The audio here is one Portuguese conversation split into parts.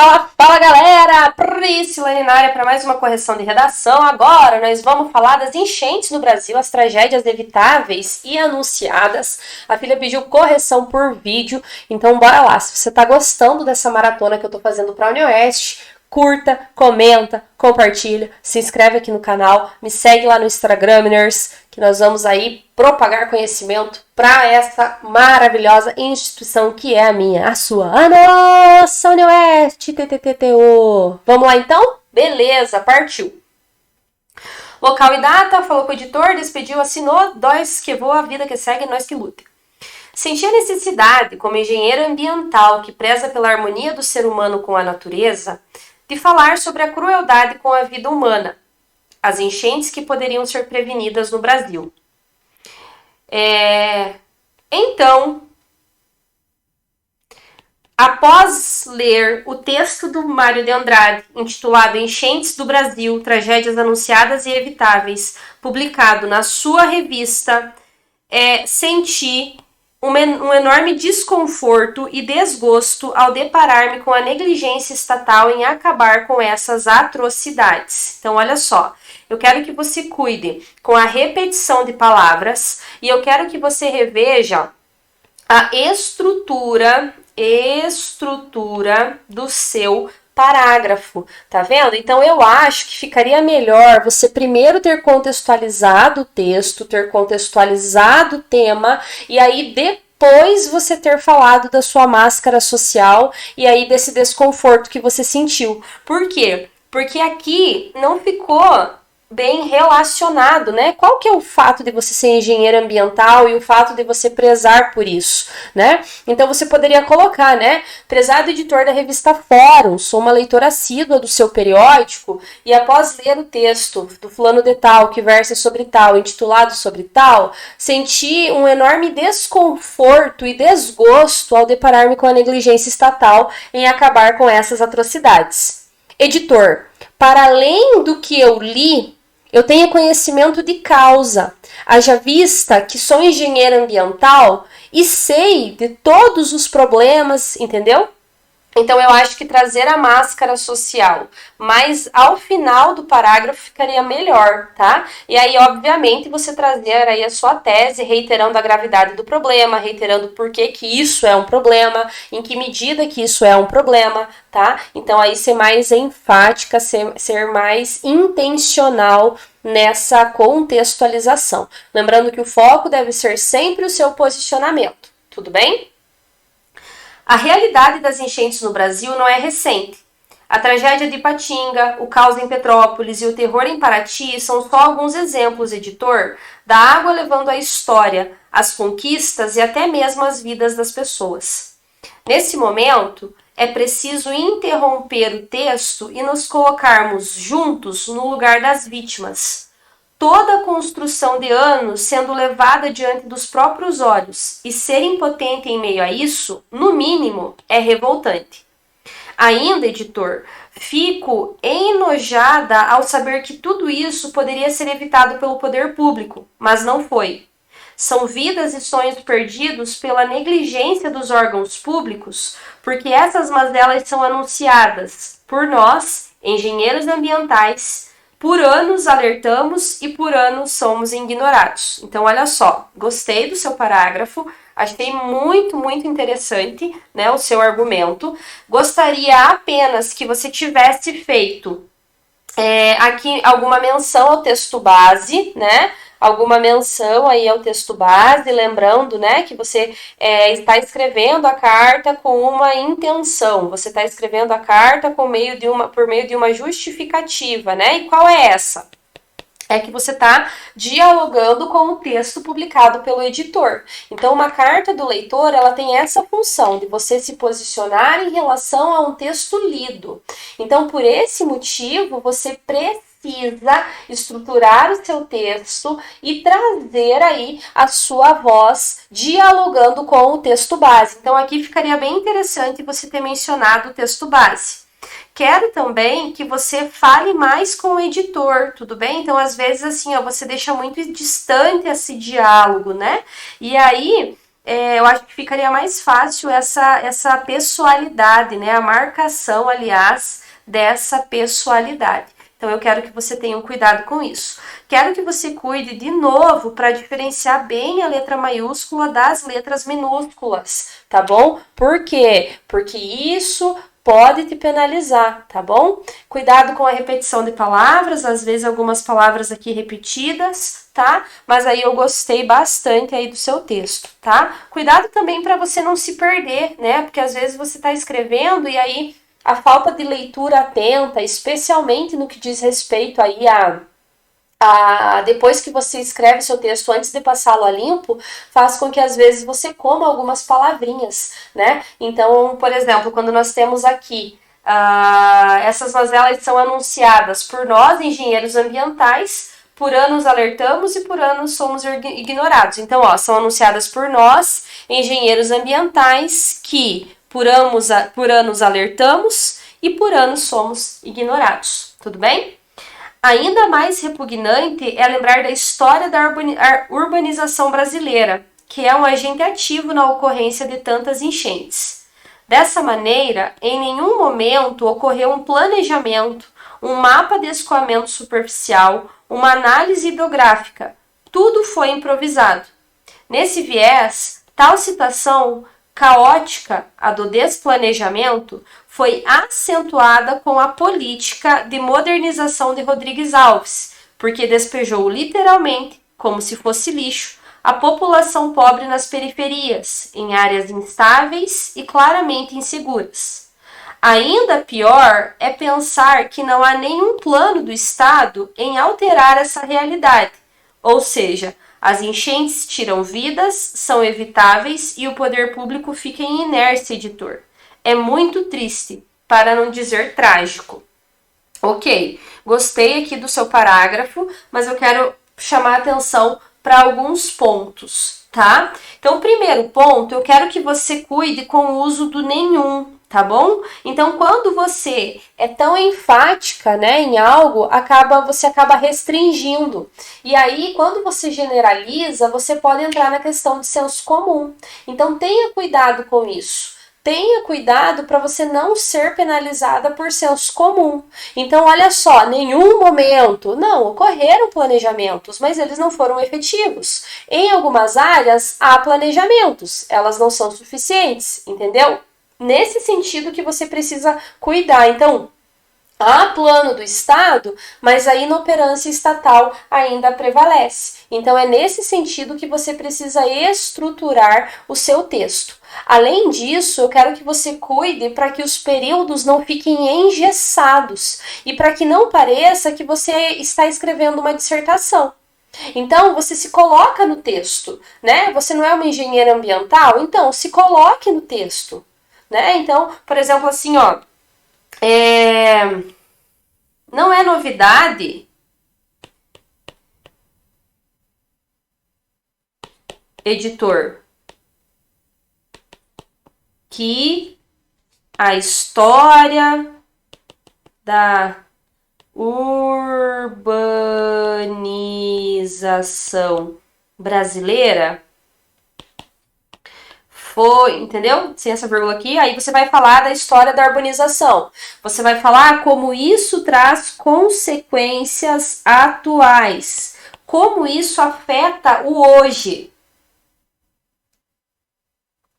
Fala galera! Priscilane na área para mais uma correção de redação. Agora nós vamos falar das enchentes no Brasil, as tragédias evitáveis e anunciadas. A filha pediu correção por vídeo, então bora lá. Se você tá gostando dessa maratona que eu tô fazendo para a UniOeste, curta, comenta, compartilha, se inscreve aqui no canal, me segue lá no Instagramers, que nós vamos aí propagar conhecimento para essa maravilhosa instituição que é a minha, a sua, a nossa UniOeste, TTTTO. Vamos lá então? Beleza, partiu. Local e data, falou com o editor, despediu, assinou, nós que voa, a vida que segue, nós que luta. Senti a necessidade, como engenheiro ambiental que preza pela harmonia do ser humano com a natureza, de falar sobre a crueldade com a vida humana, as enchentes que poderiam ser prevenidas no Brasil. Então, após ler o texto do Mário de Andrade, intitulado Enchentes do Brasil, Tragédias Anunciadas e Evitáveis, publicado na sua revista, senti um enorme desconforto e desgosto ao deparar-me com a negligência estatal em acabar com essas atrocidades. Então, olha só, eu quero que você cuide com a repetição de palavras e eu quero que você reveja a estrutura do seu parágrafo, tá vendo? Então eu acho que ficaria melhor você primeiro ter contextualizado o texto, ter contextualizado o tema e aí depois você ter falado da sua máscara social e aí desse desconforto que você sentiu. Por quê? Porque aqui não ficou bem relacionado, né? Qual que é o fato de você ser engenheiro ambiental e o fato de você prezar por isso, né? Então você poderia colocar, né? Prezado editor da revista Fórum, sou uma leitora assídua do seu periódico e após ler o texto do fulano de tal, que versa sobre tal, intitulado sobre tal, senti um enorme desconforto e desgosto ao deparar-me com a negligência estatal em acabar com essas atrocidades. Editor, para além do que eu li, eu tenho conhecimento de causa, haja vista que sou engenheiro ambiental e sei de todos os problemas, entendeu? Então eu acho que trazer a máscara social, mas ao final do parágrafo ficaria melhor, tá? E aí, obviamente, você trazer aí a sua tese, reiterando a gravidade do problema, reiterando por que isso é um problema, em que medida que isso é um problema, tá? Então aí ser mais enfática, ser mais intencional nessa contextualização. Lembrando que o foco deve ser sempre o seu posicionamento, tudo bem? A realidade das enchentes no Brasil não é recente. A tragédia de Ipatinga, o caos em Petrópolis e o terror em Paraty são só alguns exemplos, editor, da água levando a história, as conquistas e até mesmo as vidas das pessoas. Nesse momento, é preciso interromper o texto e nos colocarmos juntos no lugar das vítimas. Toda a construção de anos sendo levada diante dos próprios olhos e ser impotente em meio a isso, no mínimo, é revoltante. Ainda, editor, fico enojada ao saber que tudo isso poderia ser evitado pelo poder público, mas não foi. São vidas e sonhos perdidos pela negligência dos órgãos públicos, porque essas mazelas são anunciadas por nós, engenheiros ambientais. Por anos alertamos e por anos somos ignorados. Então, olha só, gostei do seu parágrafo, achei muito, muito interessante, né, o seu argumento. Gostaria apenas que você tivesse feito aqui alguma menção ao texto base, né? Alguma menção aí ao texto base, lembrando, né, que você está escrevendo a carta com uma intenção, você está escrevendo a carta por meio de uma justificativa, né? E qual é essa? É que você está dialogando com o texto publicado pelo editor. Então, uma carta do leitor, ela tem essa função de você se posicionar em relação a um texto lido. Então, por esse motivo, você precisa estruturar o seu texto e trazer aí a sua voz dialogando com o texto base. Então, aqui ficaria bem interessante você ter mencionado o texto base. Quero também que você fale mais com o editor, tudo bem? Então, às vezes, assim, ó, você deixa muito distante esse diálogo, né? E aí, eu acho que ficaria mais fácil essa pessoalidade, né? A marcação, aliás, dessa pessoalidade. Então, eu quero que você tenha um cuidado com isso. Quero que você cuide de novo para diferenciar bem a letra maiúscula das letras minúsculas, tá bom? Por quê? Porque isso pode te penalizar, tá bom? Cuidado com a repetição de palavras, às vezes algumas palavras aqui repetidas, tá? Mas aí eu gostei bastante aí do seu texto, tá? Cuidado também para você não se perder, né? Porque às vezes você está escrevendo e aí a falta de leitura atenta, especialmente no que diz respeito aí depois que você escreve seu texto antes de passá-lo a limpo, faz com que às vezes você coma algumas palavrinhas, né? Então, por exemplo, quando nós temos aqui essas mazelas são anunciadas por nós, engenheiros ambientais, por anos alertamos e por anos somos ignorados. Então, ó, são anunciadas por nós, engenheiros ambientais, que por anos alertamos e por anos somos ignorados. Tudo bem? Ainda mais repugnante é lembrar da história da urbanização brasileira, que é um agente ativo na ocorrência de tantas enchentes. Dessa maneira, em nenhum momento ocorreu um planejamento, um mapa de escoamento superficial, uma análise hidrográfica. Tudo foi improvisado. Nesse viés, tal situação caótica, a do desplanejamento, foi acentuada com a política de modernização de Rodrigues Alves, porque despejou literalmente, como se fosse lixo, a população pobre nas periferias, em áreas instáveis e claramente inseguras. Ainda pior é pensar que não há nenhum plano do Estado em alterar essa realidade, ou seja, as enchentes tiram vidas, são evitáveis e o poder público fica em inércia, editor. É muito triste, para não dizer trágico. Ok, gostei aqui do seu parágrafo, mas eu quero chamar a atenção para alguns pontos, tá? Então, o primeiro ponto, eu quero que você cuide com o uso do nenhum, tá bom? Então, quando você é tão enfática, né, em algo, você acaba restringindo. E aí, quando você generaliza, você pode entrar na questão de senso comum. Então, tenha cuidado com isso. Tenha cuidado para você não ser penalizada por senso comum. Então, olha só, nenhum momento, não, ocorreram planejamentos, mas eles não foram efetivos. Em algumas áreas, há planejamentos, elas não são suficientes, entendeu? Nesse sentido que você precisa cuidar. Então, há plano do Estado, mas a inoperância estatal ainda prevalece. Então, é nesse sentido que você precisa estruturar o seu texto. Além disso, eu quero que você cuide para que os períodos não fiquem engessados e para que não pareça que você está escrevendo uma dissertação. Então, você se coloca no texto, né? Você não é uma engenheira ambiental? Então, se coloque no texto, né? Então, por exemplo, assim, ó, não é novidade editor que a história da urbanização brasileira foi, entendeu? Sem essa vírgula aqui, aí você vai falar da história da urbanização. Você vai falar como isso traz consequências atuais, como isso afeta o hoje.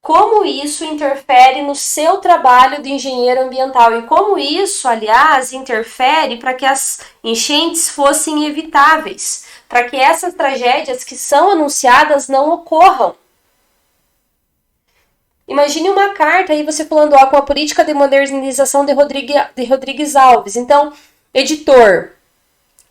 Como isso interfere no seu trabalho de engenheiro ambiental e como isso, aliás, interfere para que as enchentes fossem evitáveis, para que essas tragédias que são anunciadas não ocorram. Imagine uma carta aí você falando com a política de modernização de Rodrigues Alves. Então, editor,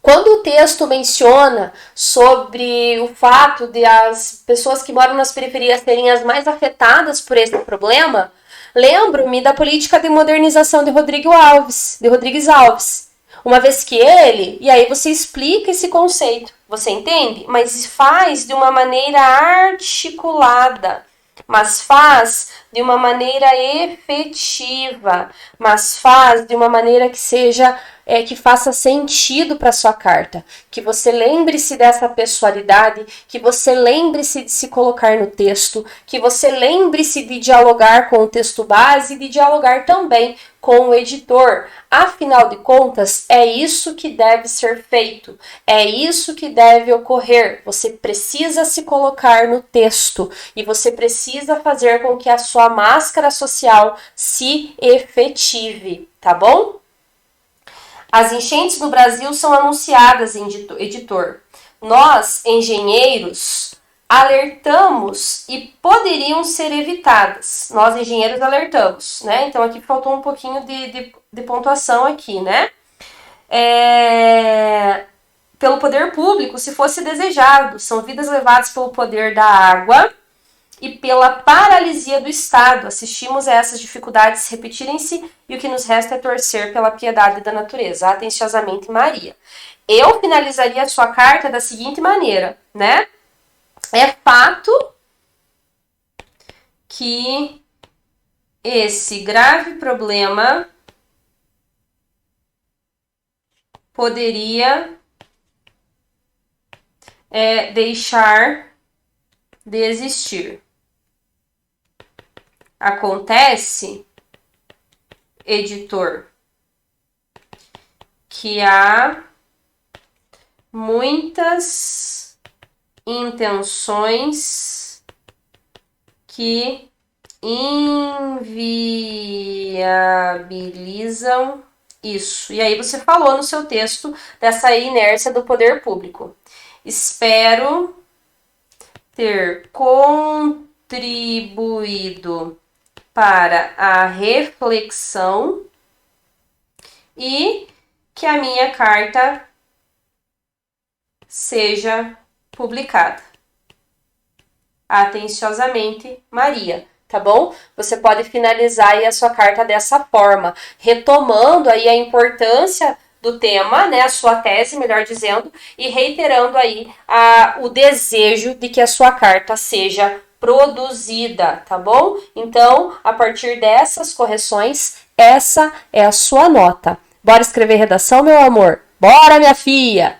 quando o texto menciona sobre o fato de as pessoas que moram nas periferias serem as mais afetadas por esse problema, lembro-me da política de modernização de Rodrigues Alves. Uma vez que e aí você explica esse conceito, você entende? Mas faz de uma maneira articulada, mas faz de uma maneira efetiva, mas faz de uma maneira que seja que faça sentido para sua carta, que você lembre-se dessa pessoalidade, que você lembre-se de se colocar no texto, que você lembre-se de dialogar com o texto base e de dialogar também com o editor. Afinal de contas, é isso que deve ser feito, é isso que deve ocorrer. Você precisa se colocar no texto e você precisa fazer com que a sua máscara social se efetive, tá bom? As enchentes no Brasil são anunciadas em editor. Nós, engenheiros, alertamos e poderiam ser evitadas. Nós, engenheiros, alertamos, né? Então, aqui faltou um pouquinho de pontuação aqui, né? Pelo poder público, se fosse desejado. São vidas levadas pelo poder da água e pela paralisia do Estado. Assistimos a essas dificuldades repetirem-se e o que nos resta é torcer pela piedade da natureza. Atenciosamente, Maria. Eu finalizaria a sua carta da seguinte maneira, né? É fato que esse grave problema poderia deixar de existir. Acontece, editor, que há muitas intenções que inviabilizam isso. E aí você falou no seu texto dessa inércia do poder público. Espero ter contribuído para a reflexão e que a minha carta seja publicada. Atenciosamente, Maria, tá bom? Você pode finalizar aí a sua carta dessa forma, retomando aí a importância do tema, né, a sua tese, melhor dizendo, e reiterando aí o desejo de que a sua carta seja produzida, tá bom? Então, a partir dessas correções, essa é a sua nota. Bora escrever redação, meu amor? Bora, minha filha!